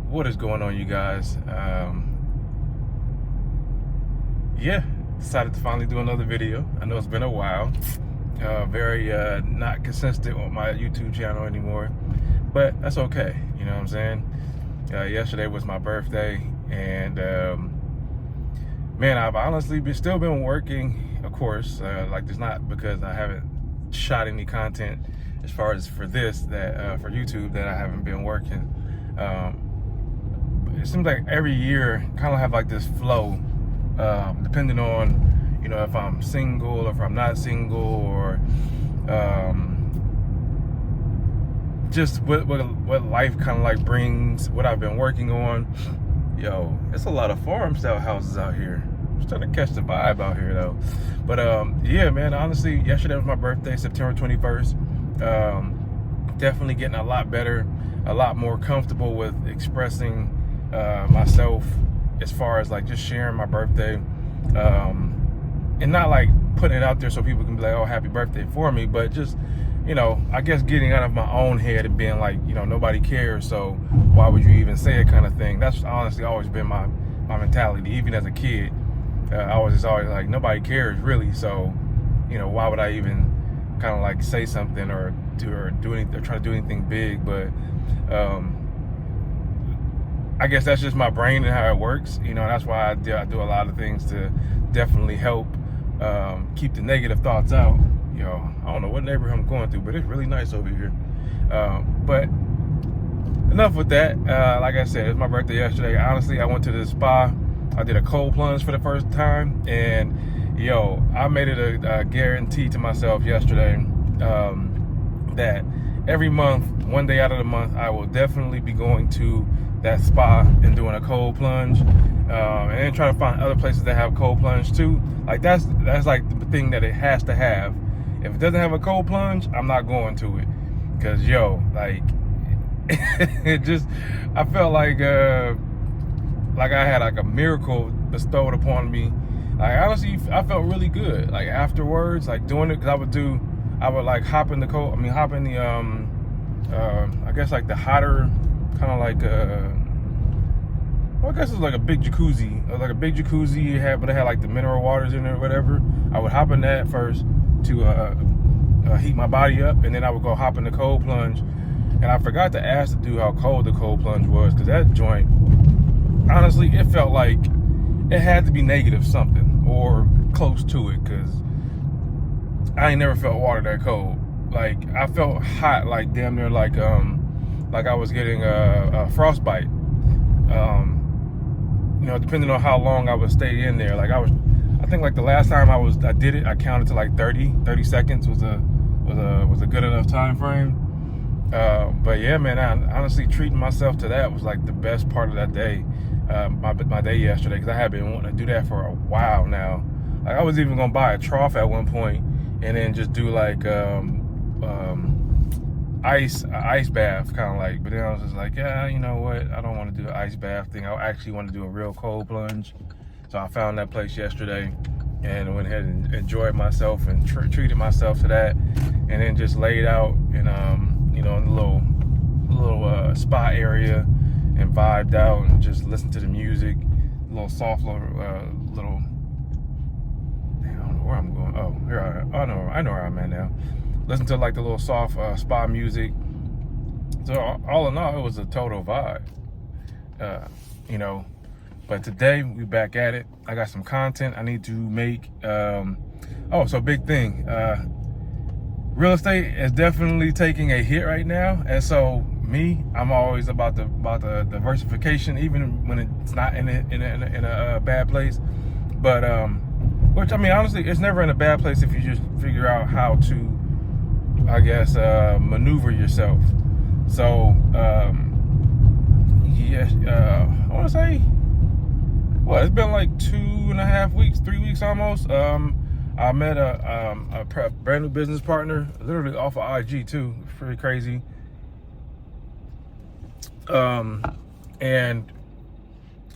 What is going on, you guys? Yeah, decided to finally do another video. I know it's been a while. Very not consistent on my YouTube channel anymore, but that's okay. You know what I'm saying? Yesterday was my birthday, and man, I've honestly still been working, of course. Like, it's not because I haven't shot any content as far as for this that for YouTube that I haven't been working. It seems like every year kind of have like this flow, depending on, you know, if I'm single or if I'm not single, or just what life kind of like brings, what I've been working on. Yo, it's a lot of farm style houses out here. I'm starting to catch the vibe out here though. But yeah, man, honestly, yesterday was my birthday, September 21st. Definitely getting a lot better, a lot more comfortable with expressing myself as far as like just sharing my birthday, and not like putting it out there so people can be like, oh, happy birthday for me, but just, you know, I guess getting out of my own head and being like, you know, nobody cares, so why would you even say it, kind of thing. That's honestly always been my mentality, even as a kid. I was just always like, nobody cares really, so, you know, why would I even kind of like say something or do anything or try to do anything big. But I guess that's just my brain and how it works. You know, that's why I do a lot of things to definitely help keep the negative thoughts out. You know, I don't know what neighborhood I'm going through, but it's really nice over here. But enough with that. Like I said, it's my birthday yesterday. Honestly, I went to the spa. I did a cold plunge for the first time, and yo, I made it a guarantee to myself yesterday that every month, one day out of the month, I will definitely be going to that spa and doing a cold plunge, and then try to find other places that have cold plunge too. Like that's like the thing that it has to have. If it doesn't have a cold plunge, I'm not going to it, because yo, like it just, I felt like I had like a miracle bestowed upon me. Like, honestly, I felt really good. Like, afterwards, like doing it, because I would like hop in the I guess like the hotter, kind of like well, I guess it's like a big jacuzzi, but it had like the mineral waters in it or whatever. I would hop in that first to heat my body up, and then I would go hop in the cold plunge. And I forgot to ask the dude how cold the cold plunge was, because that joint, honestly, it felt like it had to be negative something or close to it, because I ain't never felt water that cold. Like, I felt hot, like damn near like I was getting a frostbite. You know, depending on how long I would stay in there. Like, I think like the last time I did it, I counted to like 30 seconds was a good enough time frame. But yeah, man, I honestly treating myself to that was like the best part of that day, my day yesterday, because I had been wanting to do that for a while now. Like, I was even gonna buy a trough at one point and then just do like ice bath, kind of like. But then I was just like, yeah, you know what? I don't want to do an ice bath thing. I actually want to do a real cold plunge. So I found that place yesterday and went ahead and enjoyed myself and treated myself to that, and then just laid out in you know, in the little spa area and vibed out and just listened to the music, a little soft little damn, I don't know where I'm going. Oh, here I know where I'm at now. Listen to like the little soft spa music. So all in all, it was a total vibe. You know, but today we back at it. I got some content I need to make. Oh, so big thing. Real estate is definitely taking a hit right now, and so I'm always about the diversification, even when it's not in a bad place. But which, I mean, honestly, it's never in a bad place if you just figure out how to, I guess, maneuver yourself. So yes, I want to say, well, it's been like 2.5 weeks, 3 weeks almost. I met a brand new business partner, literally off of IG too. It's pretty crazy. And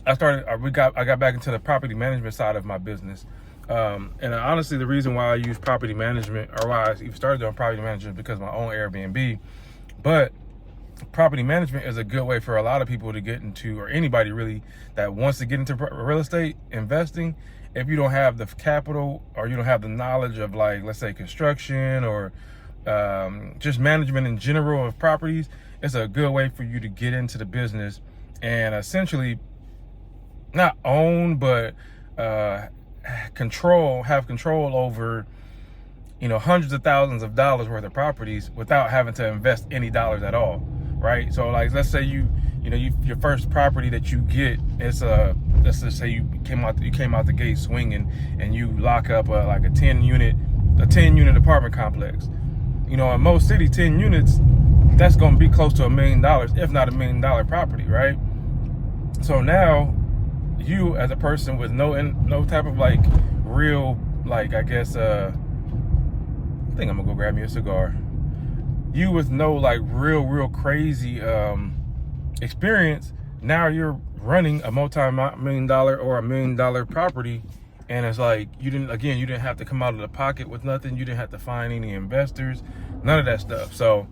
I got back into the property management side of my business. And honestly, the reason why I use property management, or why I even started doing property management, because of my own Airbnb. But property management is a good way for a lot of people to get into, or anybody really that wants to get into real estate investing. If you don't have the capital, or you don't have the knowledge of, like, let's say construction, or just management in general of properties, it's a good way for you to get into the business and essentially not own, but have control over, hundreds of thousands of dollars worth of properties without having to invest any dollars at all, right? So, like, let's say your first property that you get, it's let's just say you came out the gate swinging, and you lock up like a 10 unit apartment complex. In most cities, 10 units, that's going to be close to $1 million, if not $1 million property, right? So now, you as a person with no type of, like, real, like, I guess I think I'm gonna go grab me a cigar. You with no, like, real crazy experience, now you're running a multi-million dollar or $1 million property, and it's like you didn't have to come out of the pocket with nothing. You didn't have to find any investors, none of that stuff. So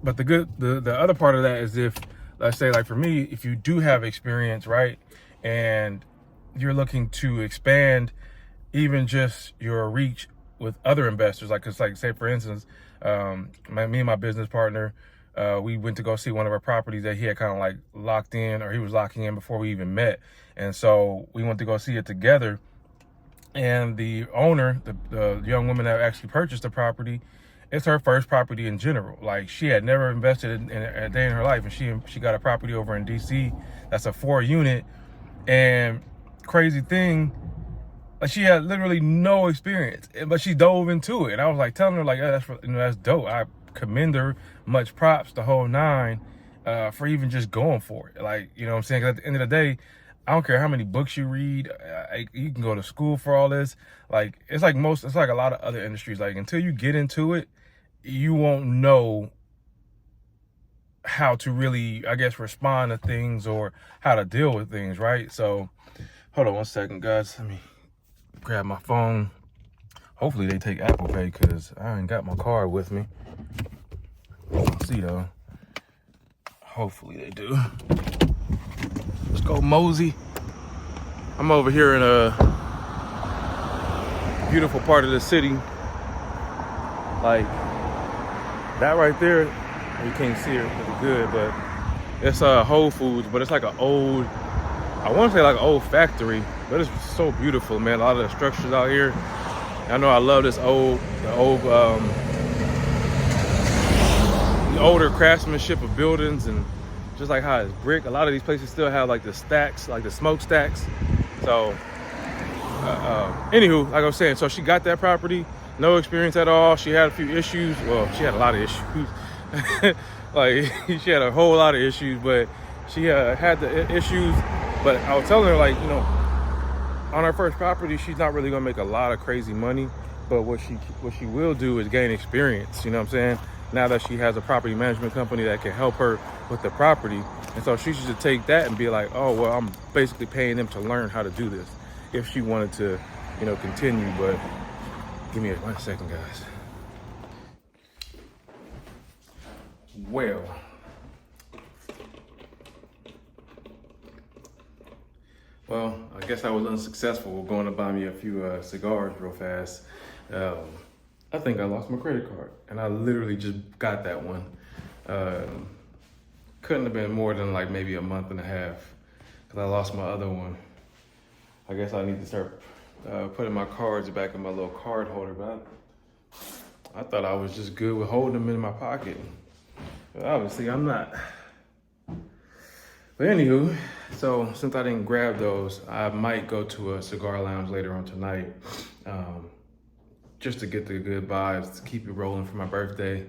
but the other part of that is, if, let's say, like, for me, if you do have experience, right, and you're looking to expand even just your reach with other investors, like, cause, like, say, for instance, me and my business partner, we went to go see one of our properties that he had kind of, like, locked in, or he was locking in before we even met. And so we went to go see it together. And the owner, the young woman that actually purchased the property, it's her first property in general. Like, she had never invested in a day in her life, and she got a property over in DC that's a 4-unit. And crazy thing, like, she had literally no experience, but she dove into it. And I was like telling her, like, that's dope. I commend her, much props, the whole nine, for even just going for it. Like, you know what I'm saying? 'Cause at the end of the day, I don't care how many books you read. You can go to school for all this. Like, it's like a lot of other industries. Like, until you get into it, you won't know how to really, I guess, respond to things, or how to deal with things, right? So, hold on one second, guys. Let me grab my phone. Hopefully they take Apple Pay, because I ain't got my card with me. Let's see, though. Hopefully they do. Let's go, Mosey. I'm over here in a beautiful part of the city. Like, that right there, you can't see it really good, but it's Whole Foods, but it's like an old, I want to say like an old factory, but it's so beautiful, man. A lot of the structures out here. I know I love the older craftsmanship of buildings, and just like how it's brick. A lot of these places still have, like, the stacks, like the smoke stacks. So, anywho, like I was saying, so she got that property, no experience at all. She had a few issues. Well, she had a lot of issues. Like, she had a whole lot of issues, but she had the issues. But I was telling her, like, on her first property, she's not really gonna make a lot of crazy money, but what she will do is gain experience. You know what I'm saying? Now that she has a property management company that can help her with the property. And so she should take that and be like, oh, well, I'm basically paying them to learn how to do this, if she wanted to, continue. But give me 1 second, guys. Well, I guess I was unsuccessful going to buy me a few cigars real fast. I think I lost my credit card, and I literally just got that one. Couldn't have been more than, like, maybe a month and a half, because I lost my other one. I guess I need to start putting my cards back in my little card holder, but I thought I was just good with holding them in my pocket. But obviously I'm not. But anywho, so since I didn't grab those, I might go to a cigar lounge later on tonight, just to get the good vibes, to keep it rolling for my birthday.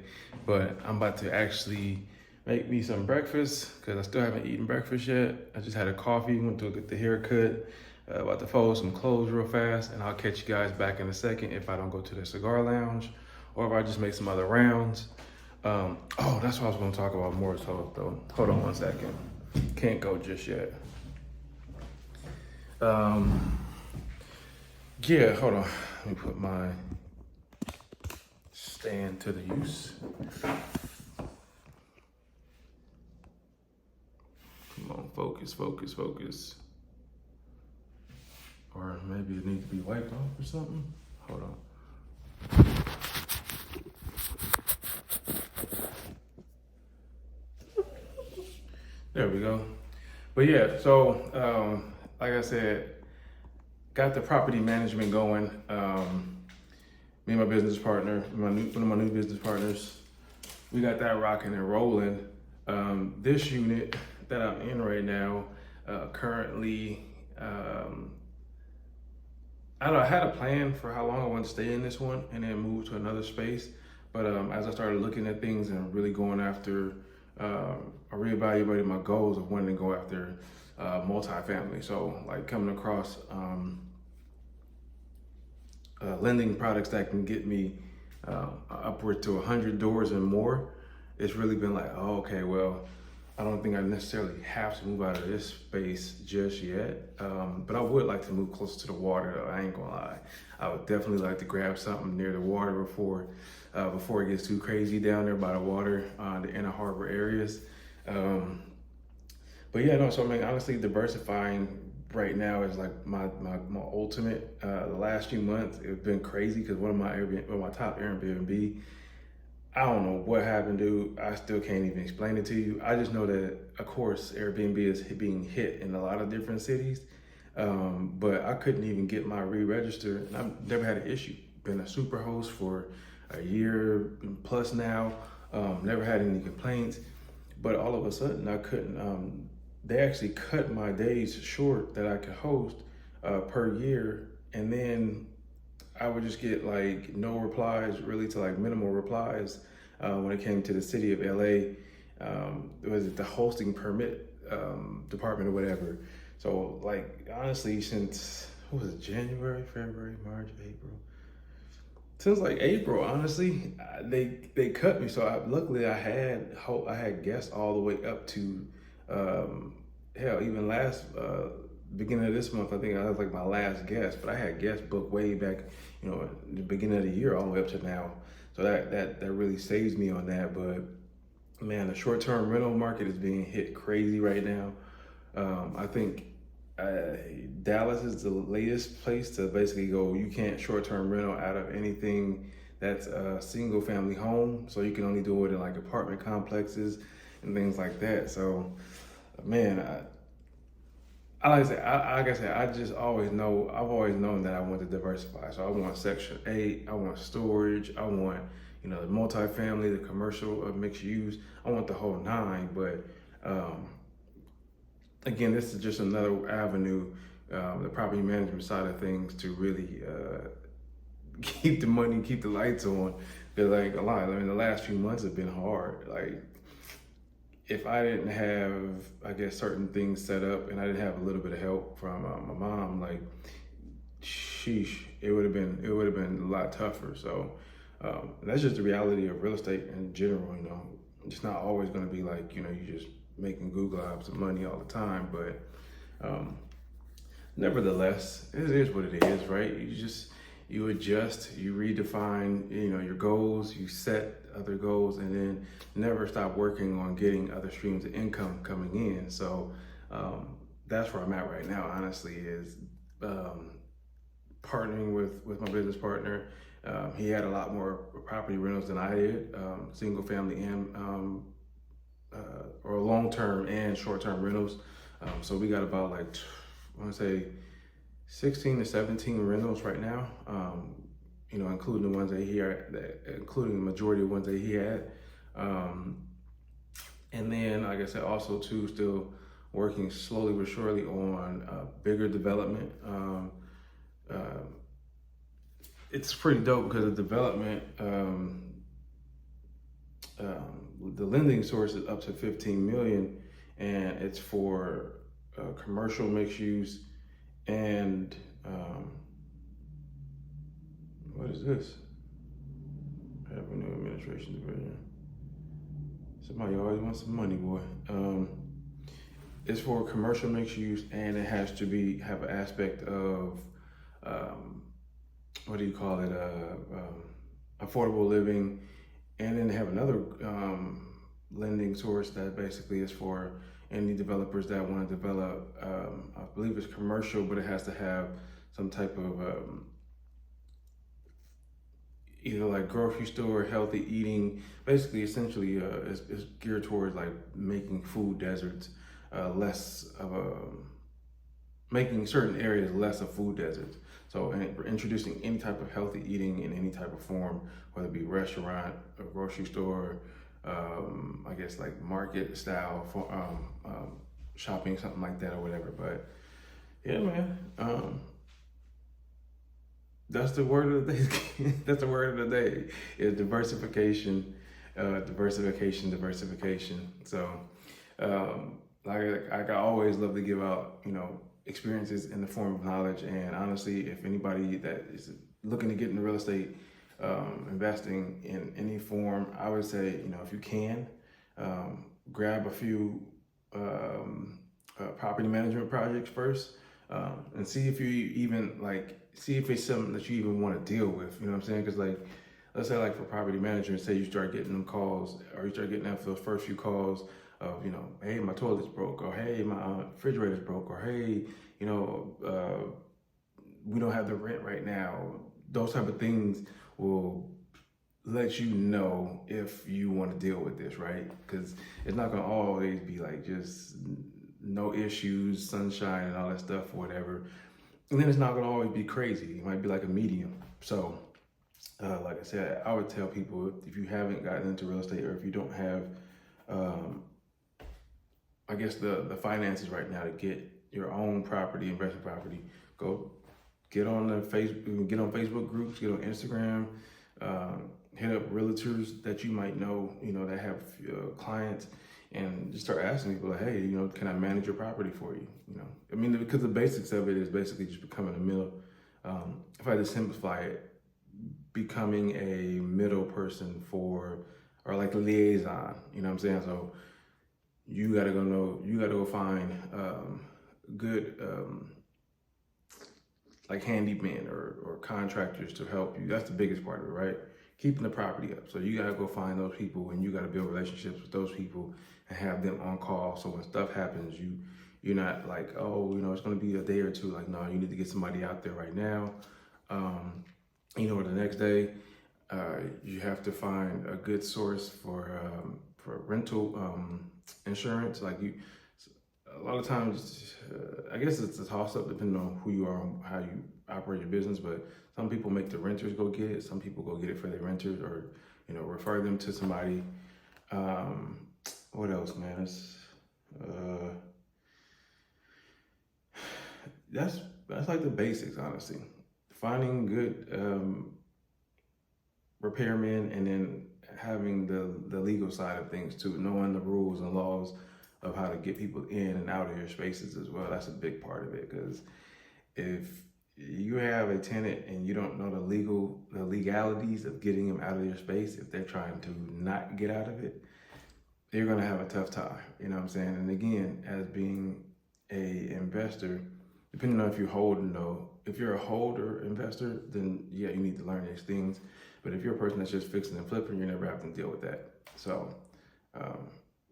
But I'm about to actually make me some breakfast, because I still haven't eaten breakfast yet. I just had a coffee, went to get the haircut, about to fold some clothes real fast, and I'll catch you guys back in a second if I don't go to the cigar lounge, or if I just make some other rounds. Oh, that's what I was gonna talk about more so, though. Hold on 1 second. Can't go just yet. Yeah, hold on. Let me put my stand to the use. Come on, focus, focus, focus. Or maybe it needs to be wiped off or something. Hold on. There we go. But yeah, so like I said, got the property management going. Me and my business partner, one of my new business partners, we got that rocking and rolling. This unit that I'm in right now, currently, I don't know, I had a plan for how long I wanted to stay in this one and then move to another space. But as I started looking at things and really going after, I reevaluated my goals of wanting to go after multifamily. So like coming across lending products that can get me upward to 100 doors and more. It's really been like, oh, okay, well, I don't think I necessarily have to move out of this space just yet, but I would like to move closer to the water though, I ain't gonna lie. I would definitely like to grab something near the water before it gets too crazy down there by the water, the inner harbor areas. But yeah, no, so I mean, honestly, diversifying right now is like my ultimate. The last few months, it's been crazy because one of my top Airbnb, I don't know what happened, dude. I still can't even explain it to you. I just know that, of course, Airbnb is being hit in a lot of different cities. But I couldn't even get my re-register. And I've never had an issue. Been a super host for a year plus now. Never had any complaints. But all of a sudden, I couldn't. They actually cut my days short that I could host per year. And then I would just get like no replies, really, to like minimal replies when it came to the city of LA. Was it the hosting permit department or whatever? So like honestly, since what was it, January, February, March, April? Since like April, honestly, they cut me. So luckily I had guests all the way up to hell, even last beginning of this month, I think I was like my last guest, but I had guests booked way back, you know, the beginning of the year all the way up to now. So that really saves me on that. But man, the short-term rental market is being hit crazy right now. I think Dallas is the latest place to basically go, you can't short-term rental out of anything that's a single family home. So you can only do it in like apartment complexes and things like that. So man, like I said, I just always know, I've always known that I want to diversify. So I want Section 8, I want storage, I want, you know, the multifamily, the commercial, mixed use. I want the whole nine. But again, this is just another avenue, the property management side of things, to really keep the money, keep the lights on. Because like a lot, I mean, the last few months have been hard. Like, if I didn't have, I guess, certain things set up and I didn't have a little bit of help from my mom, like, sheesh, it would have been a lot tougher. So that's just the reality of real estate in general. You know, it's not always going to be like, you know, you just making Google apps of money all the time. But nevertheless, it is what it is, right? You adjust, you redefine, you know, your goals, you set other goals, and then never stop working on getting other streams of income coming in. So that's where I'm at right now, honestly, is partnering with my business partner. He had a lot more property rentals than I did, single family and or long-term and short-term rentals. So we got about like, I want to say 16 to 17 rentals right now, you know, including the ones that including the majority of the ones that he had. And then, like I said, also too, still working slowly but surely on bigger development. It's pretty dope because the development, the lending source is up to 15 million, and it's for commercial mixed use and what is this? Revenue Administration Division. Somebody always wants some money, boy. It's for commercial mixed use, and it has to have an aspect of what do you call it? affordable living, and then have another lending source that basically is for any developers that want to develop. I believe it's commercial, but it has to have some type of either like grocery store, healthy eating. Basically, essentially, it's geared towards like making food deserts less of a making certain areas less of food deserts. So introducing any type of healthy eating in any type of form, whether it be restaurant or grocery store, I guess like market style for shopping, something like that or whatever. But yeah, man, that's the word of the day. That's the word of the day is diversification, diversification. So like I always love to give out, experiences in the form of knowledge. And honestly, if anybody that is looking to get into real estate, investing in any form, I would say, if you can, grab a few property management projects first, and see if you even see if it's something that you even want to deal with. You know what I'm saying? Because let's say for property management, say you start getting them calls, or you start getting those first few calls of, hey, my toilet's broke, or hey, my refrigerator's broke, or hey, we don't have the rent right now. Those type of things will let you know if you want to deal with this, right? Because it's not gonna always be like just no issues, sunshine, and all that stuff, or whatever. And then it's not gonna always be crazy. It might be like a medium. So, like I said, I would tell people, if you haven't gotten into real estate, or if you don't have, I guess the finances right now to get your own property, investment property, go get on Facebook groups, get on Instagram, hit up realtors that you might know, that have clients, and just start asking people like, hey, can I manage your property for you? Because the basics of it is basically just becoming a middle. If I had to simplify it, becoming a middle person or like a liaison. You know what I'm saying? So you gotta go find good like handyman or contractors to help you. That's the biggest part of it, right? Keeping the property up. So you gotta go find those people, and you gotta build relationships with those people and have them on call. So when stuff happens, you're not like, oh, it's gonna be a day or two. Like, no, you need to get somebody out there right now. The next day, you have to find a good source for rental insurance. A lot of times, I guess it's a toss-up depending on who you are and how you operate your business, but some people make the renters go get it. Some people go get it for their renters, or, refer them to somebody. What else, man? That's like the basics, honestly. Finding good repairmen, and then having the legal side of things too, knowing the rules and laws of how to get people in and out of your spaces as well. That's a big part of it, because if you have a tenant and you don't know the legalities of getting them out of your space, if they're trying to not get out of it, you're gonna have a tough time. You know what I'm saying? And again, as being a investor, depending on if you're holding though, if you're a holder investor, then yeah, you need to learn these things. But if you're a person that's just fixing and flipping, you're never having to deal with that. So,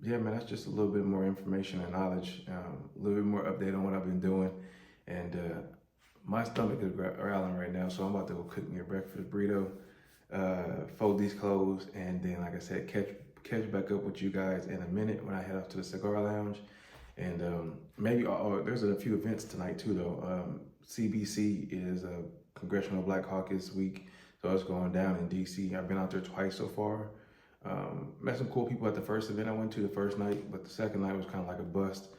yeah, man, that's just a little bit more information and knowledge, a little bit more update on what I've been doing. And my stomach is growling right now, so I'm about to go cook me a breakfast burrito, fold these clothes, and then, like I said, catch back up with you guys in a minute when I head off to the cigar lounge. And maybe there's a few events tonight too, though. CBC is a Congressional Black Caucus Week, so it's going down in DC. I've been out there twice so far. Met some cool people at the first event I went to the first night, but the second night was kind of like a bust.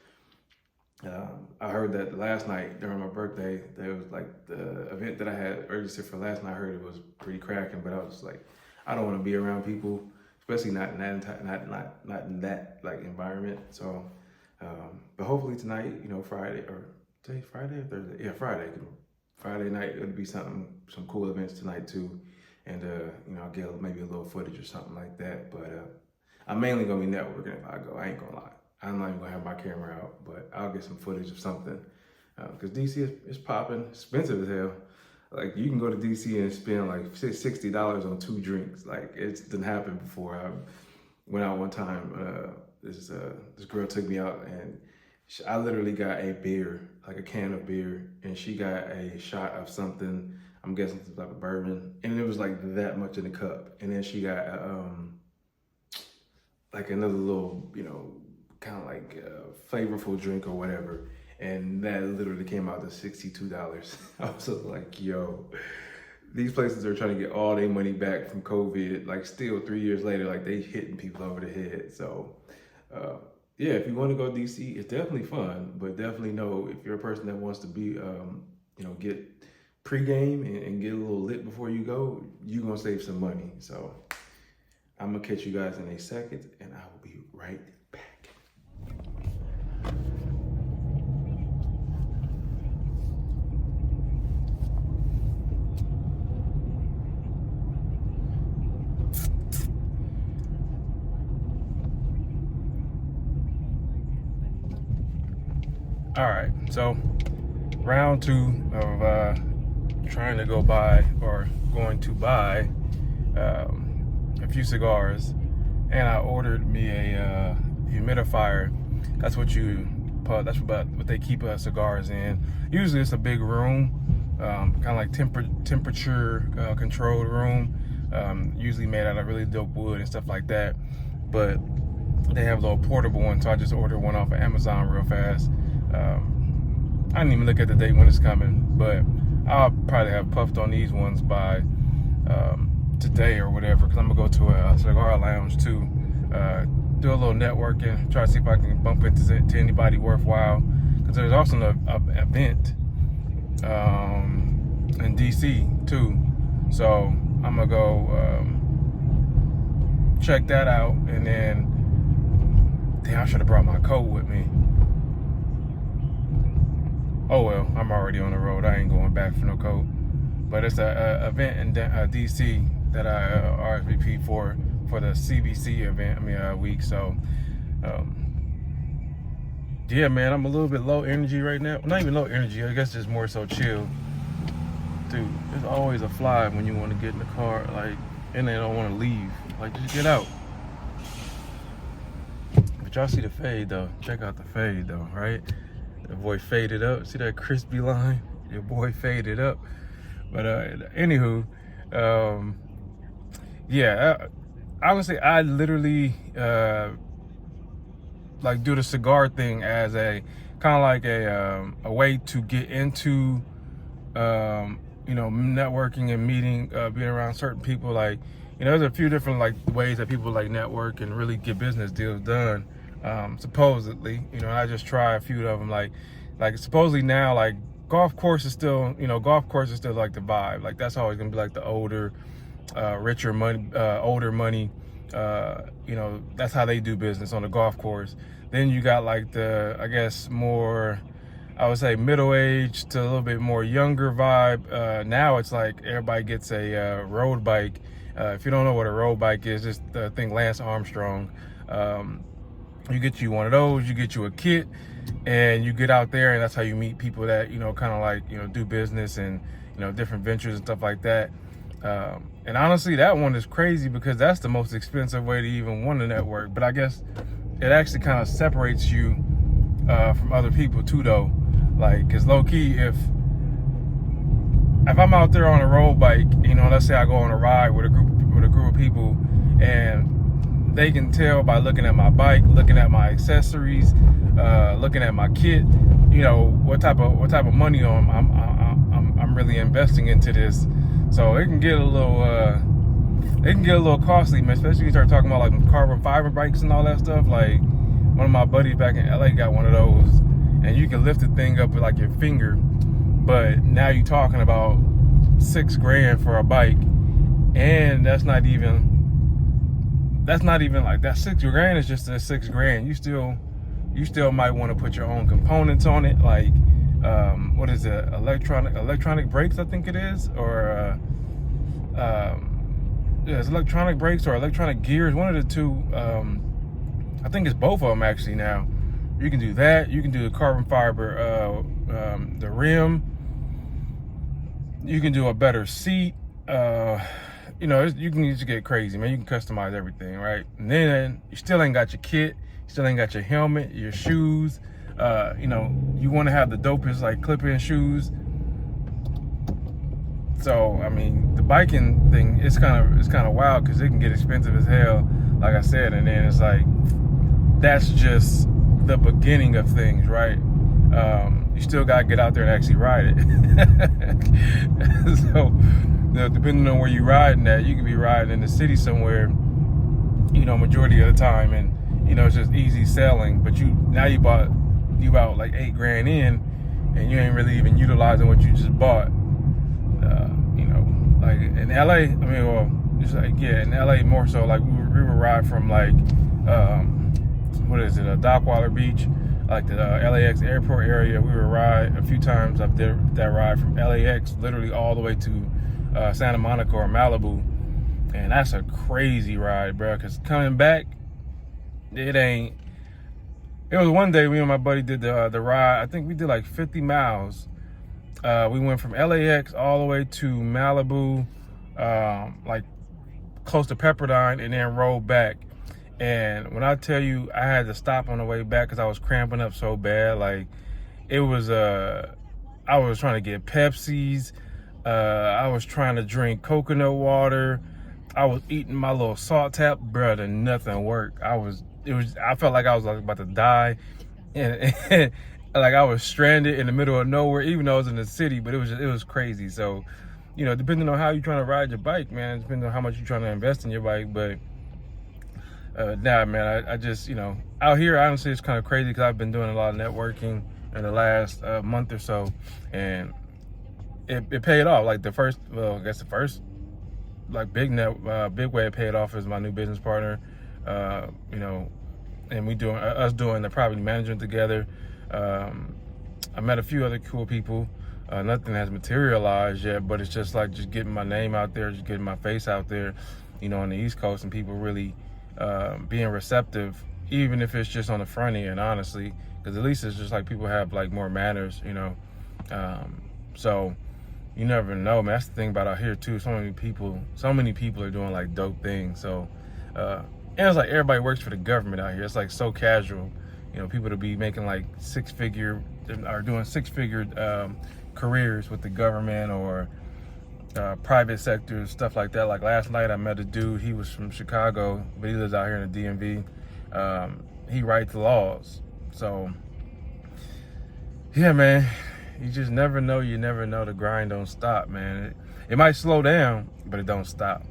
I heard that last night during my birthday, there was like the event that I had registered for last night. I heard it was pretty cracking, but I was like, I don't want to be around people, especially not in that like environment. So, but hopefully tonight, Friday or today, Friday or Thursday? Yeah, Friday night, it'll be some cool events tonight too. And, I'll get maybe a little footage or something like that. But I'm mainly going to be networking if I go. I ain't going to lie. I'm not even going to have my camera out, but I'll get some footage of something. Because DC is popping, expensive as hell. Like you can go to DC and spend like $60 on 2 drinks. Like it's didn't happen before. I went out one time. This girl took me out, and I literally got a beer, like a can of beer, and she got a shot of something. I'm guessing some type of bourbon, and it was like that much in the cup. And then she got like another little, kind of like flavorful drink or whatever. And that literally came out to $62. I was like, yo, these places are trying to get all their money back from COVID. Like still 3 years later, like they hitting people over the head. So yeah, if you want to go DC, it's definitely fun, but definitely know if you're a person that wants to be, get pregame and get a little lit before you go, you're going to save some money. So I'm going to catch you guys in a second, and I will be right back. All right, so round two of trying to going to buy a few cigars, and I ordered me a humidifier. That's what they keep cigars in. Usually it's a big room, kind of like temperature controlled room, usually made out of really dope wood and stuff like that. But they have a little portable one, so I just ordered one off of Amazon real fast. I didn't even look at the date when it's coming, but I'll probably have puffed on these ones by today or whatever, because I'm gonna go to a cigar lounge too, do a little networking, try to see if I can bump into anybody worthwhile, because there's also an event in DC too, so I'm gonna go check that out. And then, damn, I should have brought my coat with me. Oh well, I'm already on the road. I ain't going back for no coat. But it's a event in DC that I RSVP for the CBC event, week. So, yeah, man, I'm a little bit low energy right now. Not even low energy, I guess just more so chill. Dude, there's always a fly when you want to get in the car, like, and they don't want to leave. Like, just get out. But y'all see the fade, though. Check out the fade, though, right? The boy faded up. See that crispy line? Your boy faded up. But anywho, yeah. Honestly, I literally like do the cigar thing as a kind of like a way to get into networking and meeting, being around certain people. Like, there's a few different like ways that people like network and really get business deals done. Supposedly, I just try a few of them. Like supposedly now, like golf course is still like the vibe. Like that's always gonna be like the older, richer money, older money. That's how they do business on the golf course. Then you got like the, I guess, more, I would say middle-aged to a little bit more younger vibe. Now it's like everybody gets a road bike. If you don't know what a road bike is, just think Lance Armstrong. You get you one of those, you get you a kit, and you get out there, and that's how you meet people that, kind of like, do business and, different ventures and stuff like that. And honestly, that one is crazy because that's the most expensive way to even want to network. But I guess it actually kind of separates you from other people too, though. Like, cause low key, if I'm out there on a road bike, let's say I go on a ride with a group of people, and they can tell by looking at my bike, looking at my accessories, looking at my kit, what type of money I'm really investing into this. So it can get a little costly, man. Especially when you start talking about like carbon fiber bikes and all that stuff. Like one of my buddies back in LA got one of those, and you can lift the thing up with like your finger. But now you're talking about $6,000 for a bike, and that's not even like that. $6,000 is just $6,000. You still might want to put your own components on it, like what is it, electronic brakes, I think it is, or it's electronic brakes or electronic gears, one of the two. I think it's both of them actually. Now you can do that. You can do the carbon fiber, the rim, You can do a better seat. You know, you can just get crazy, man. You can customize everything, right? And then you still ain't got your kit. You still ain't got your helmet, your shoes. You know, you want to have the dopest like clip-in shoes. So I mean, the biking thing, it's kind of wild because it can get expensive as hell, like I said. And then it's like, that's just the beginning of things, right? You still gotta get out there and actually ride it. So, you know, depending on where you're riding at, you can be riding in the city somewhere, you know, majority of the time, and you know, it's just easy selling. But you bought like $8,000 in, and you ain't really even utilizing what you just bought. You know, like in LA, I mean, well, just like, yeah, in LA more so, like we would ride from like, what is it, Dockweiler Beach, like the LAX airport area. We would ride a few times. I did that ride from LAX literally all the way to Santa Monica or Malibu, and that's a crazy ride, bro. Cause coming back, it was one day me and my buddy did the ride. I think we did like 50 miles. We went from LAX all the way to Malibu, like close to Pepperdine, and then rode back. And when I tell you, I had to stop on the way back because I was cramping up so bad. Like, it was, I was trying to get Pepsis. I was trying to drink coconut water. I was eating my little salt tap, bruh, and nothing worked. I felt like I was like about to die. And like I was stranded in the middle of nowhere, even though I was in the city, but it was crazy. So, you know, depending on how you're trying to ride your bike, man, depending on how much you're trying to invest in your bike, but nah, man, I just, you know, out here, honestly, it's kind of crazy because I've been doing a lot of networking in the last month or so, and it paid off. Like the first like big way it paid off is my new business partner, you know, and us doing the property management together. I met a few other cool people. Nothing has materialized yet, but it's just like just getting my name out there, just getting my face out there, you know, on the East Coast, and people really being receptive, even if it's just on the front end, honestly, because at least it's just like people have like more manners, you know. So you never know, man. That's the thing about out here too. So many people are doing like dope things. So and it's like everybody works for the government out here. It's like so casual, you know, people to be making like six-figure careers with the government or private sector, stuff like that. Like last night I met a dude, he was from Chicago, but he lives out here in the DMV. He writes laws. So yeah, man, you just never know. You never know. The grind don't stop, man. It might slow down, but it don't stop.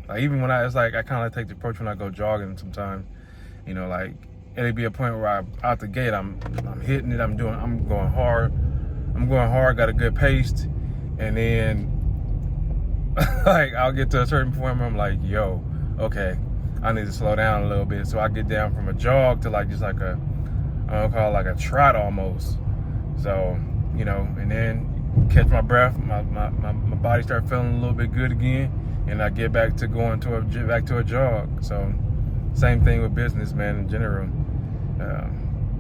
Like even when it's like I kind of take the approach when I go jogging sometimes, you know, like it'll be a point where out the gate I'm hitting it, I'm going hard, got a good pace, and then like I'll get to a certain point where I'm like, yo, okay, I need to slow down a little bit. So I get down from a jog to like just like I'll call it like a trot almost. So, you know, and then catch my breath, my body start feeling a little bit good again, and I get back to going back to a jog. So same thing with business, man, in general.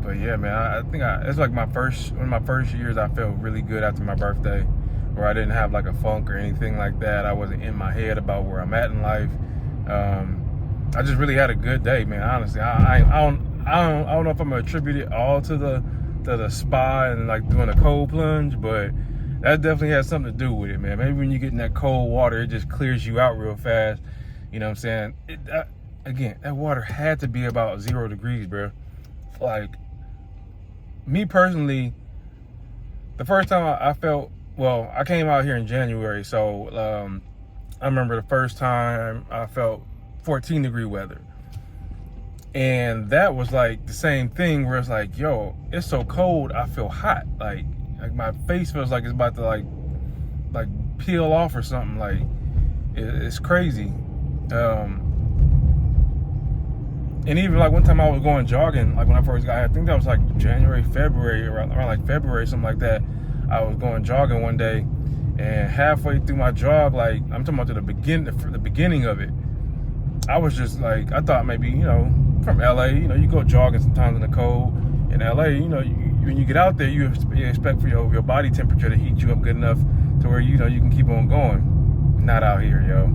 But yeah, man, I think it's like one of my first years I felt really good after my birthday, where I didn't have like a funk or anything like that. I wasn't in my head about where I'm at in life. I just really had a good day, man. Honestly, I don't know if I'm gonna attribute it all to the spa and like doing a cold plunge, but that definitely has something to do with it, man. Maybe when you get in that cold water, it just clears you out real fast. You know what I'm saying? Again, that water had to be about 0 degrees, bro. Like, me personally, the first time I felt, well, I came out here in January, so I remember the first time I felt 14-degree weather. And that was like the same thing where it's like, yo, it's so cold, I feel hot. Like my face feels like it's about to like peel off or something. Like, it's crazy. And even like one time I was going jogging, like when I first got here, I think that was like January, February, around like February, something like that. I was going jogging one day, and halfway through my jog, like I'm talking about to the beginning of it, I was just like, I thought maybe, you know, from LA, you know, you go jogging sometimes in the cold. In LA, you know, you when you get out there, you expect for your body temperature to heat you up good enough to where you can keep on going. Not out here, yo.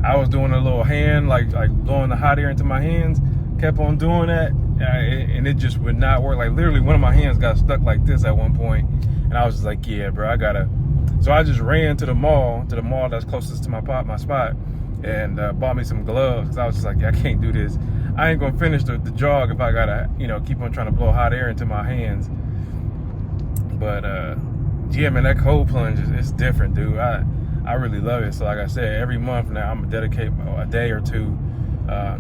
I was doing a little hand, like blowing the hot air into my hands. Kept on doing that, and it just would not work. Like literally, one of my hands got stuck like this at one point, and I was just like, yeah, bro, I gotta. So I just ran to the mall that's closest to my spot, and bought me some gloves. Cause I was just like, yeah, I can't do this. I ain't gonna finish the jog if I gotta, keep on trying to blow hot air into my hands. But yeah, man, that cold plunge it's different, dude. I really love it. So like I said, every month now I'm gonna dedicate a day or two.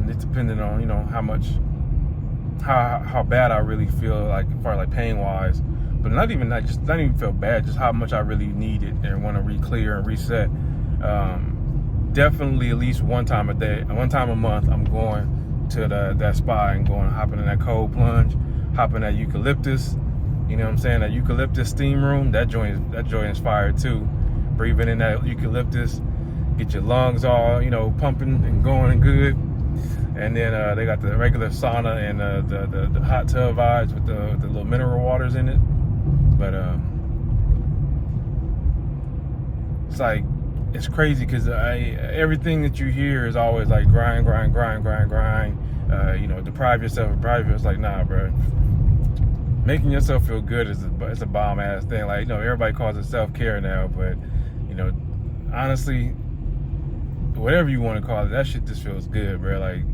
It's depending on how bad I really feel, like as far as like pain wise, but not even feel bad, just how much I really need it and want to re-clear and reset. Definitely at least one time a month, I'm going to that spa and hopping in that cold plunge, hopping that eucalyptus. You know what I'm saying? That eucalyptus steam room, that joint is fire too. Breathing in that eucalyptus, get your lungs all pumping and going and good. And then they got the regular sauna and the hot tub vibes with the little mineral waters in it. But it's like, it's crazy because everything that you hear is always like grind. Deprive yourself. It's like, nah, bro. Making yourself feel good is a bomb ass thing. Like, everybody calls it self-care now, but honestly, whatever you want to call it, that shit just feels good, bro. Like,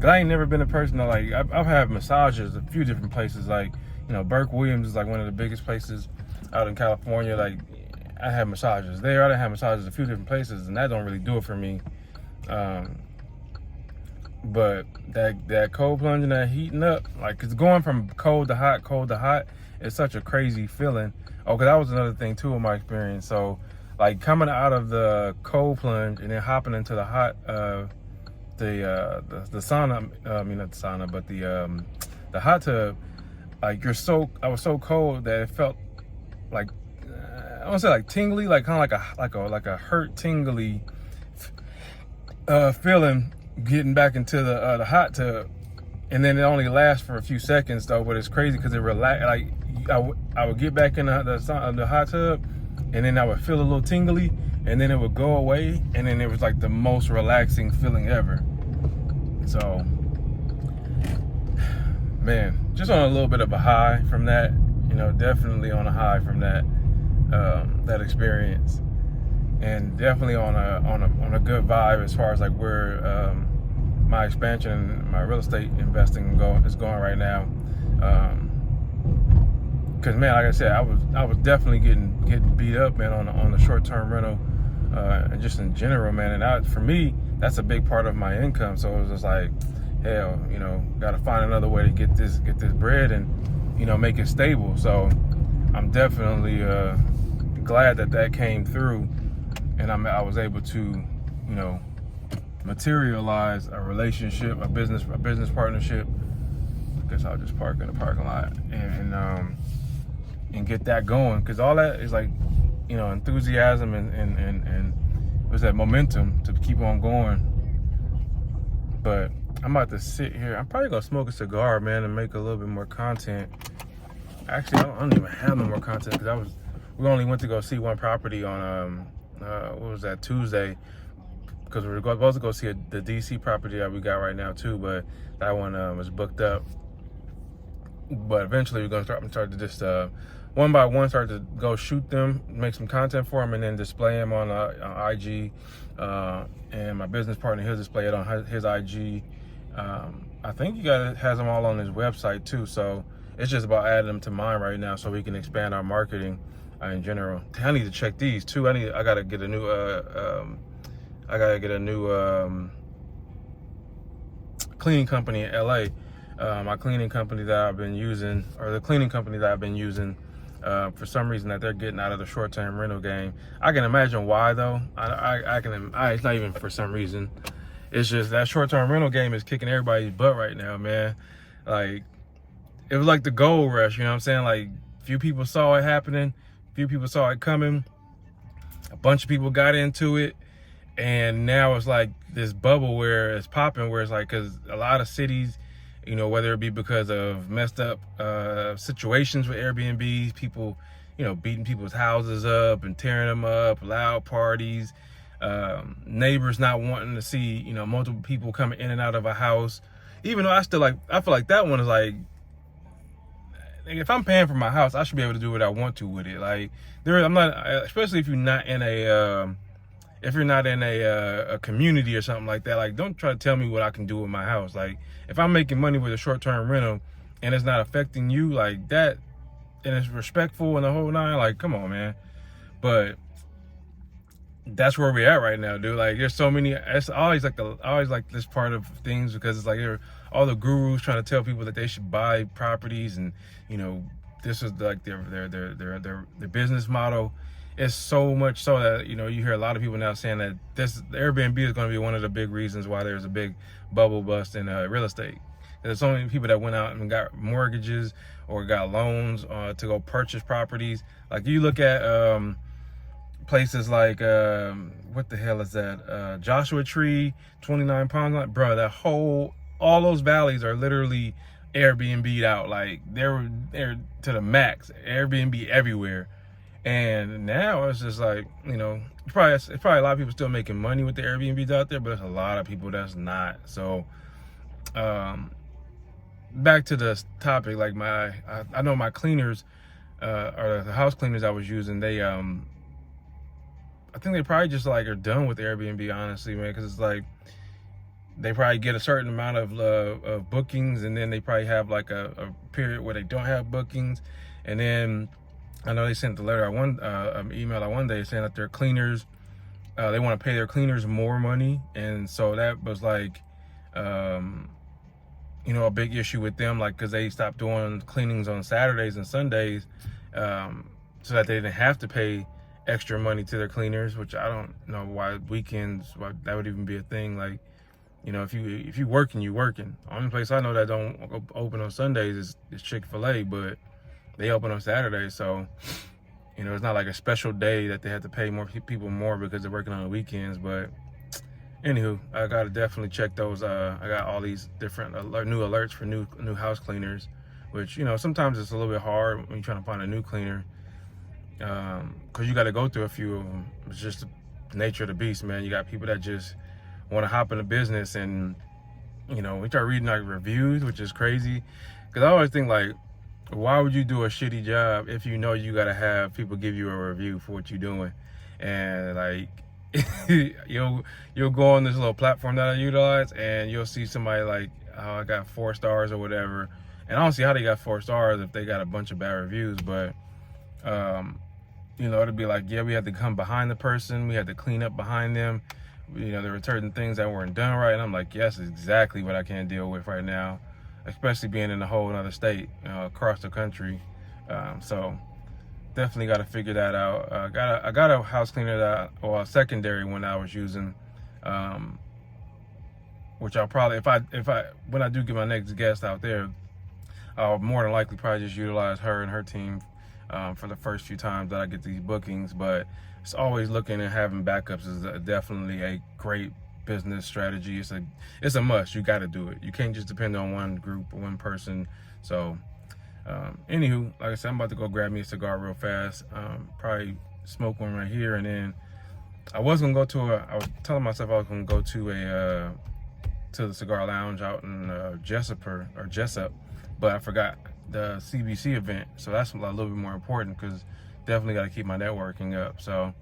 'cause I ain't never been a person that, like, I've had massages a few different places. Like, Burke Williams is like one of the biggest places out in California. Like, I had massages there. I done had massages a few different places, and that don't really do it for me. But that cold plunge and that heating up, like, 'cause going from cold to hot, it's such a crazy feeling. Oh, 'cause that was another thing too in my experience. So, like, coming out of the cold plunge and then hopping into the hot, the sauna. I mean, not the sauna, but the hot tub. Like, I was so cold that it felt like, I want to say like tingly, like kind of like a hurt tingly feeling getting back into the hot tub. And then it only lasts for a few seconds though, but it's crazy because it relax. Like, I would get back in the hot tub, and then I would feel a little tingly, and then it would go away, and then it was like the most relaxing feeling ever. So, man, just on a little bit of a high from that, definitely on a high from that experience, and definitely on a good vibe as far as like where my expansion, my real estate investing is going right now. Cause man, like I said, I was definitely getting beat up, man, on the short-term rental, and just in general, man. And for me, that's a big part of my income. So it was just like, hell, got to find another way to get this bread and make it stable. So I'm definitely glad that came through, and I was able to materialize a relationship, a business partnership. I guess I'll just park in the parking lot and get that going, because all that is like enthusiasm and what's that, momentum to keep on going. But I'm about to sit here. I'm probably gonna smoke a cigar, man, and make a little bit more content. Actually, I don't even have no more content because we only went to go see one property on what was that, Tuesday, because we were supposed to go see the DC property that we got right now too, but that one was booked up. But eventually we're gonna start to just one by one start to go shoot them, make some content for them, and then display them on IG. And my business partner, he'll display it on his IG. I think he has them all on his website too. So it's just about adding them to mine right now so we can expand our marketing in general. I need to check these too. I gotta get a new cleaning company in LA. My cleaning company that I've been using, for some reason that they're getting out of the short-term rental game. I can imagine why though. It's not even for some reason. It's just that short-term rental game is kicking everybody's butt right now, man. Like, it was like the gold rush, you know what I'm saying? Like, few people saw it happening, few people saw it coming, a bunch of people got into it, and now it's like this bubble where it's popping, where it's like, because a lot of cities You know, whether it be because of messed up situations with Airbnb, people, you know, beating people's houses up and tearing them up, loud parties, neighbors not wanting to see, you know, multiple people coming in and out of a house. Even though I feel like that one is like, if I'm paying for my house, I should be able to do what I want to with it. Like, I'm not, especially if you're not in a community or something like that. Like, don't try to tell me what I can do with my house. Like, if I'm making money with a short-term rental and it's not affecting you like that, and it's respectful and the whole nine, like, come on, man. But that's where we're at right now, dude. Like, there's so many. It's I always like this part of things, because it's like all the gurus trying to tell people that they should buy properties, and you know, this is like their business model. It's so much so that, you know, you hear a lot of people now saying that Airbnb is going to be one of the big reasons why there's a big bubble bust in real estate. There's so many people that went out and got mortgages or got loans to go purchase properties. Like, you look at places like what the hell is that? Joshua Tree, 29 Palms, bro. All those valleys are literally Airbnb'd out. Like, they're to the max. Airbnb everywhere. And now it's just like, you know, it's probably a lot of people still making money with the Airbnbs out there, but there's a lot of people that's not. So, back to the topic, like I know my cleaners, or the house cleaners I was using, they, I think they probably just like are done with Airbnb, honestly, man, because it's like they probably get a certain amount of bookings, and then they probably have like a period where they don't have bookings, and then I know they sent the letter email one day saying that their cleaners, they want to pay their cleaners more money, and so that was like, you know, a big issue with them, like, because they stopped doing cleanings on Saturdays and Sundays, so that they didn't have to pay extra money to their cleaners, which I don't know why that would even be a thing. Like, you know, if you working, you working. The only place I know that don't open on Sundays is Chick-fil-A, but they open on Saturdays, so, you know, it's not like a special day that they have to pay more people more because they're working on the weekends. But anywho, I gotta definitely check those. I got all these different new alerts for new house cleaners, which, you know, sometimes it's a little bit hard when you're trying to find a new cleaner, because you got to go through a few of them. It's just the nature of the beast, man. You got people that just want to hop into business, and, you know, we start reading like reviews, which is crazy, because I always think, like, why would you do a shitty job if you know you gotta have people give you a review for what you're doing? And like, you'll go on this little platform that I utilize, and you'll see somebody like, oh, I got 4 stars or whatever, and I don't see how they got 4 stars if they got a bunch of bad reviews. But you know, it'll be like, yeah, we had to come behind the person, we had to clean up behind them, you know, there were certain things that weren't done right, and I'm like, yes, exactly what I can't deal with right now, especially being in a whole other state, across the country. So definitely got to figure that out. I got a house cleaner a secondary one I was using, which I'll probably, when I do get my next guest out there, I'll more than likely probably just utilize her and her team for the first few times that I get these bookings. But it's always looking and having backups is definitely a great business strategy. It's a must. You got to do it. You can't just depend on one group or one person. So anywho, like I said, I'm about to go grab me a cigar real fast, probably smoke one right here, and then I was telling myself I was gonna go to the cigar lounge out in Jessup, but I forgot the CBC event, so that's a little bit more important, because definitely got to keep my networking up. So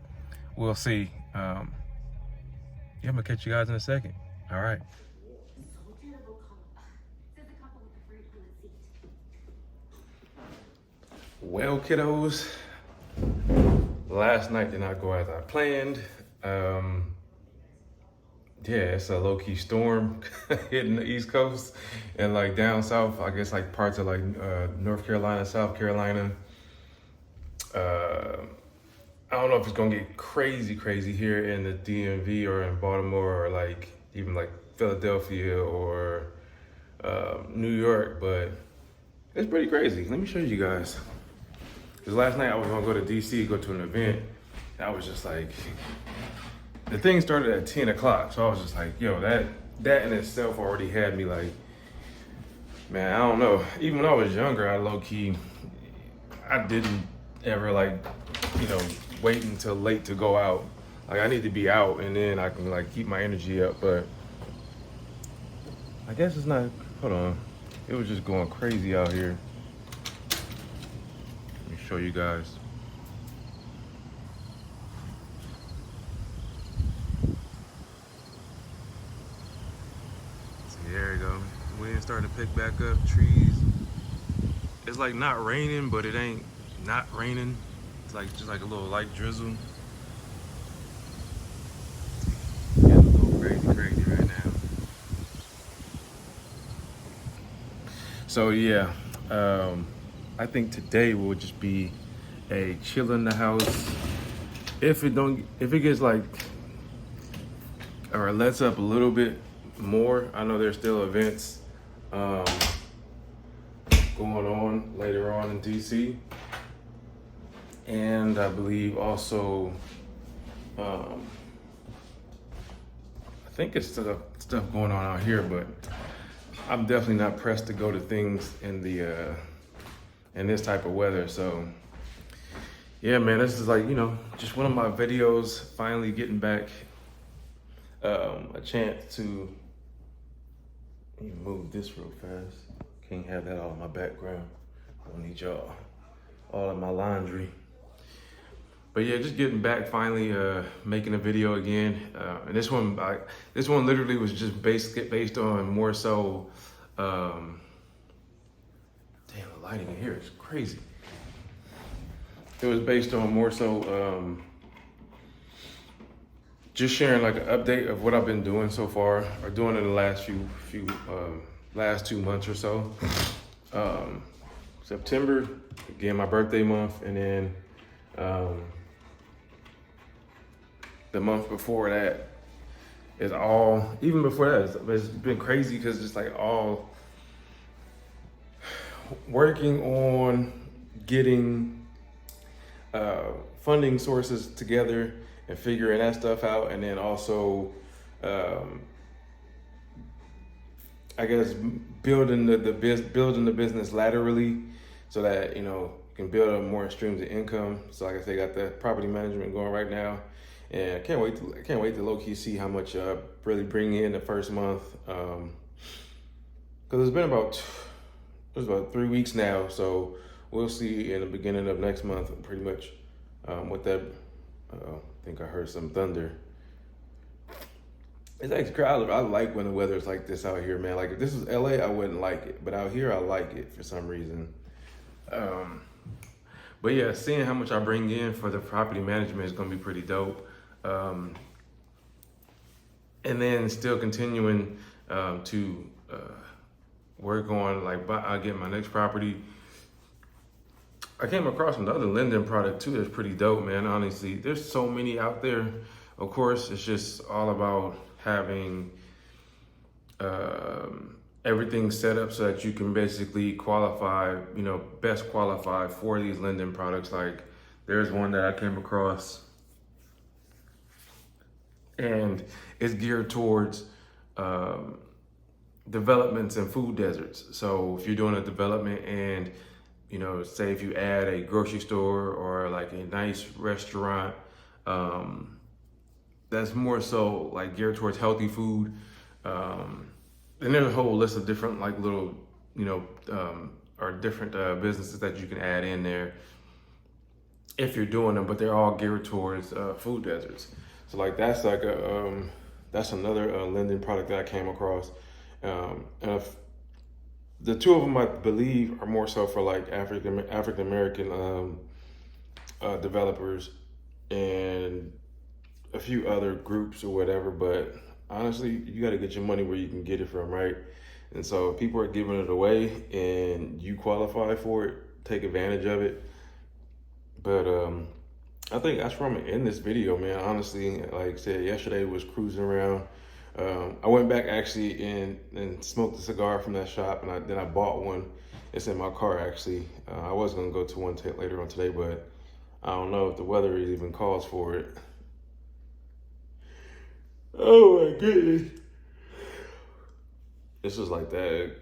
we'll see. Yeah, I'm gonna catch you guys in a second. All right. Well, kiddos, last night did not go as I planned. Yeah, it's a low-key storm hitting the East Coast, and like down south, I guess like parts of like North Carolina, South Carolina. I don't know if it's gonna get crazy here in the DMV or in Baltimore, or like even like Philadelphia or New York, but it's pretty crazy. Let me show you guys. Because last night I was gonna go to DC, go to an event. And I was just like, the thing started at 10 o'clock. So I was just like, yo, that in itself already had me like, Man, I don't know. Even when I was younger, I low key, I didn't ever like, you know, wait until late to go out. Like I need to be out and then I can like keep my energy up. But I guess it's not. Hold on, it was just going crazy out here. Let me show you guys. See, there you go. Wind starting to pick back up. Trees. It's like not raining, but it ain't not raining. It's like just like a little light drizzle. Getting a little crazy right now. So yeah, I think today will just be a chill in the house. If it gets like or lets up a little bit more, I know there's still events um, going on later on in DC, and I believe also I think it's stuff going on out here, but I'm definitely not pressed to go to things in the in this type of weather. So yeah, man, this is like, you know, just one of my videos finally getting back a chance to. Let me move this real fast. Can't have that all in my background. I don't need y'all all in my laundry. But yeah, just getting back finally, making a video again. And this one literally was just based on more so. Damn, the lighting in here is crazy. It was based on more so just sharing like an update of what I've been doing so far, or doing in the last last 2 months or so. September, again, my birthday month, and then the month before that is all, even before that, it's been crazy because it's like all working on getting funding sources together and figuring that stuff out, and then also I guess building the business laterally so that, you know, you can build up more streams of income. So like I said, got the property management going right now, and I can't wait to low key see how much really bring in the first month, because it's been about 3 weeks now. So we'll see in the beginning of next month pretty much what that. I think I heard some thunder. It's actually, I like when the weather's like this out here, man. Like if this was LA, I wouldn't like it, but out here I like it for some reason. But yeah, seeing how much I bring in for the property management is gonna be pretty dope. And then still continuing to work on like I get my next property. I came across another lending product too that's pretty dope, man. Honestly, there's so many out there. Of course, it's just all about having everything set up so that you can basically qualify, you know, best qualify for these lending products. Like there's one that I came across and it's geared towards developments in food deserts. So if you're doing a development and, you know, say if you add a grocery store or like a nice restaurant, that's more so like geared towards healthy food. And there's a whole list of different like little, you know, or different businesses that you can add in there if you're doing them, but they're all geared towards food deserts. So like that's like that's another lending product that I came across. And if, the two of them, I believe, are more so for like African American developers and a few other groups or whatever. But honestly, you got to get your money where you can get it from, right? And so if people are giving it away and you qualify for it, take advantage of it. But I think that's where I'm gonna end this video, man. Honestly, like I said, yesterday was cruising around. I went back actually and smoked a cigar from that shop, and then I bought one. It's in my car actually. I was gonna go to one later on today, but I don't know if the weather even calls for it. Oh my goodness. This was like that.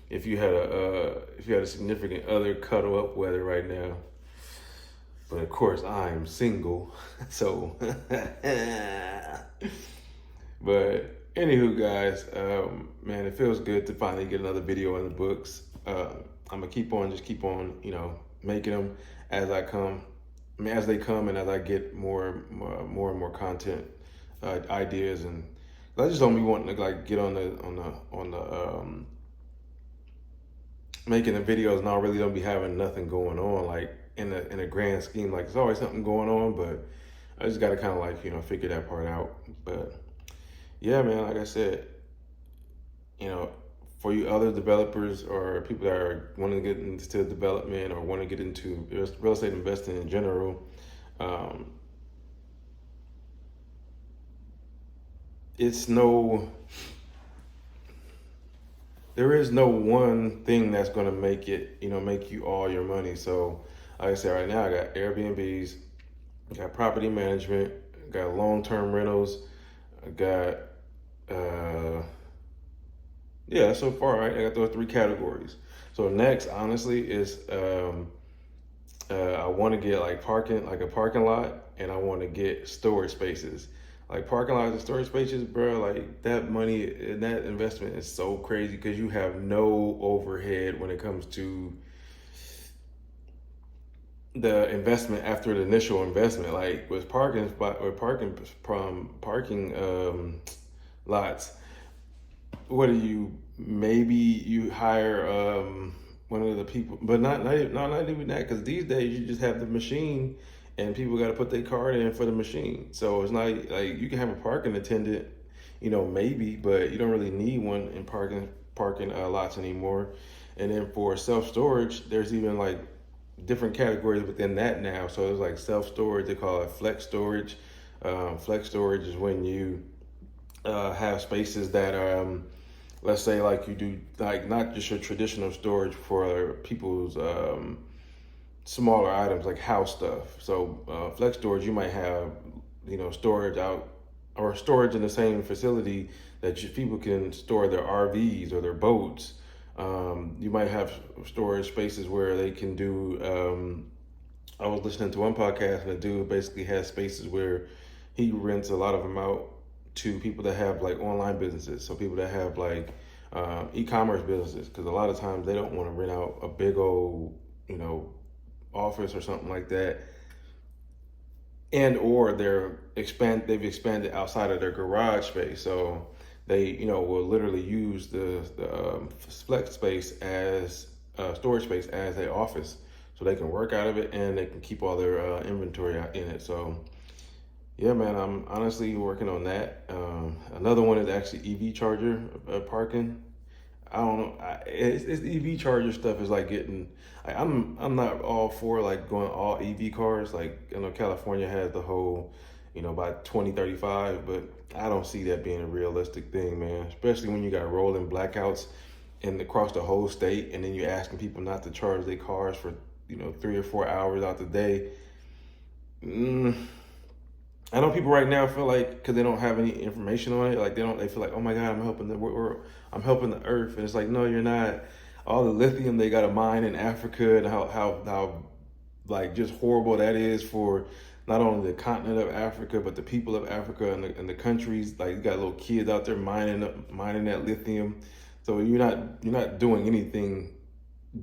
if you had a significant other cuddle up with her right now. But of course, I'm single, so. But anywho, guys, man, it feels good to finally get another video in the books. I'm gonna keep on, making them as I come, as they come, and as I get more and more content ideas, and I just don't be wanting to like get on the making the videos, and I really don't be having nothing going on like in a grand scheme. Like there's always something going on, but I just gotta kind of like figure that part out. But yeah, man, like I said, for you other developers or people that are wanting to get into development or want to get into real estate investing in general, um, it's no, there is no one thing that's going to make it, make you all your money. So like I said, right now I got Airbnbs, I got property management, I got long-term rentals, I got, yeah, so far, right? I got those three categories. So next, honestly, is I want to get like a parking lot, and I want to get storage spaces. Like parking lots and storage spaces, bro. Like that money and that investment is so crazy because you have no overhead when it comes to the investment after the initial investment. Like with parking spot or parking lots, what do you, maybe you hire one of the people, but not even that, because these days you just have the machine and people got to put their card in for the machine. So it's not like you can have a parking attendant, maybe, but you don't really need one in parking lots anymore. And then for self-storage, there's even like different categories within that now. So there's like self-storage, they call it flex storage. Flex storage is when you have spaces that let's say like you do like not just your traditional storage for people's smaller items like house stuff. So flex storage, you might have storage out or storage in the same facility that people can store their RVs or their boats. You might have storage spaces where they can do. I was listening to one podcast, and the dude basically has spaces where he rents a lot of them out to people that have like online businesses. So people that have like e-commerce businesses, because a lot of times they don't want to rent out a big old, office or something like that. And or they've expanded outside of their garage space. So they, will literally use the flex space as storage space as a office. So they can work out of it and they can keep all their inventory in it. So yeah, man, I'm honestly working on that. Another one is actually EV charger parking. I don't know. It's EV charger stuff is like getting. I'm not all for like going all EV cars. Like I know California has the whole, by 2035, but I don't see that being a realistic thing, man. Especially when you got rolling blackouts across the whole state, and then you're asking people not to charge their cars for 3 or 4 hours out the day. I know people right now feel like, because they don't have any information on it, like they feel like, oh my God, I'm helping I'm helping the earth. And it's like, no, you're not. All the lithium they got to mine in Africa, and how like just horrible that is for not only the continent of Africa, but the people of Africa and the countries. Like you got little kids out there mining that lithium. So you're not doing anything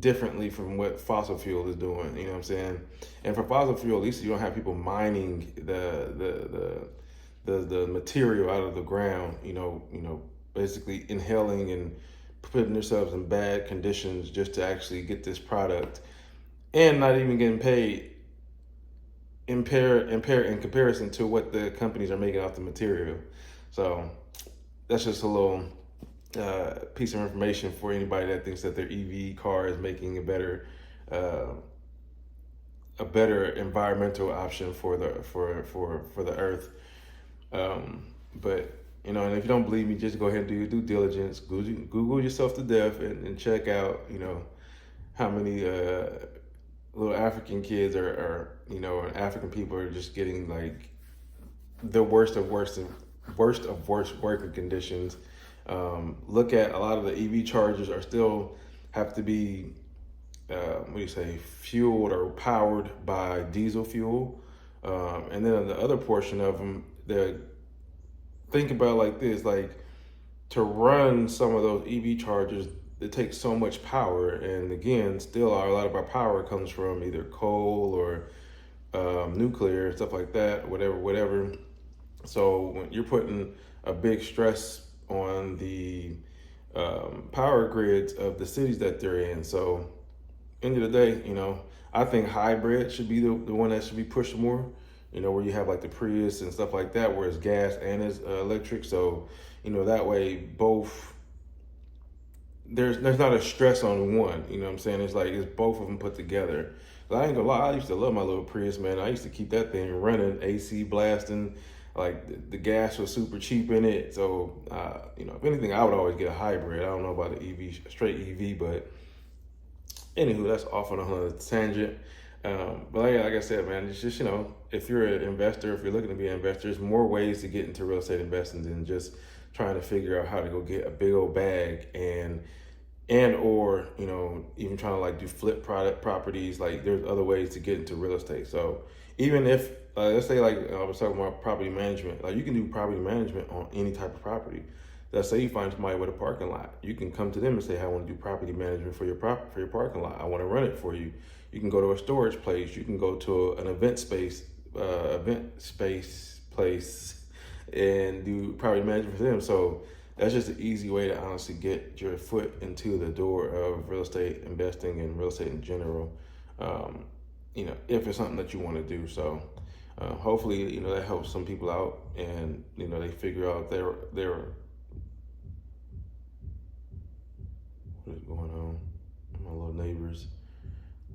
differently from what fossil fuel is doing, you know what I'm saying? And for fossil fuel, at least you don't have people mining the material out of the ground, basically inhaling and putting themselves in bad conditions just to actually get this product, and not even getting paid in comparison to what the companies are making off the material. So that's just a little piece of information for anybody that thinks that their EV car is making a better environmental option for the earth. But and if you don't believe me, just go ahead and do your due diligence. Google yourself to death and check out how many little African kids or African people are just getting like the worst of worst working conditions. Look at a lot of the EV chargers are still have to be, what do you say, fueled or powered by diesel fuel. And then the other portion of them, they think about it like this, like to run some of those EV chargers, it takes so much power. And again, still a lot of our power comes from either coal or nuclear, stuff like that, whatever. So when you're putting a big stress on the power grids of the cities that they're in. So end of the day, I think hybrid should be the one that should be pushed more, where you have like the Prius and stuff like that, where it's gas and it's electric. So, that way both, there's not a stress on one, you know what I'm saying? It's like, it's both of them put together. But I ain't gonna lie, I used to love my little Prius, man. I used to keep that thing running, AC blasting, like the gas was super cheap in it. So, if anything, I would always get a hybrid. I don't know about the EV, straight EV, but anywho, that's off on a tangent. But like I said, man, it's just, if you're an investor, if you're looking to be an investor, there's more ways to get into real estate investing than just trying to figure out how to go get a big old bag or even trying to like do flip product properties. Like there's other ways to get into real estate. So even if let's say like I was talking about property management, like you can do property management on any type of property. Let's say you find somebody with a parking lot, you can come to them and say, hey, I want to do property management for your parking lot. I want to run it for you. You can go to a storage place. You can go to an event space place and do property management for them. So that's just an easy way to honestly get your foot into the door of real estate investing and real estate in general. If it's something that you want to do. So hopefully, that helps some people out and, they figure out their what is going on? My little neighbors,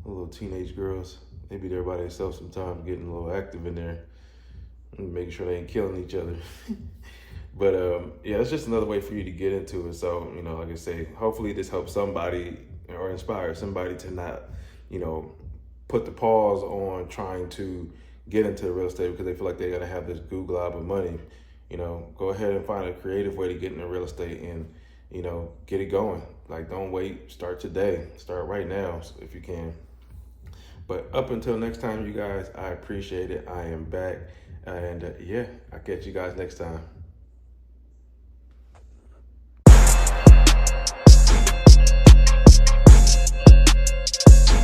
little teenage girls, they be there by themselves sometimes, getting a little active in there and making sure they ain't killing each other. But yeah, it's just another way for you to get into it. So, like I say, hopefully this helps somebody or inspire somebody to not, put the pause on trying to get into real estate because they feel like they got to have this goo glob of money. Go ahead and find a creative way to get into real estate and, get it going. Like, don't wait. Start today. Start right now if you can. But up until next time, you guys, I appreciate it. I am back. And yeah, I'll catch you guys next time.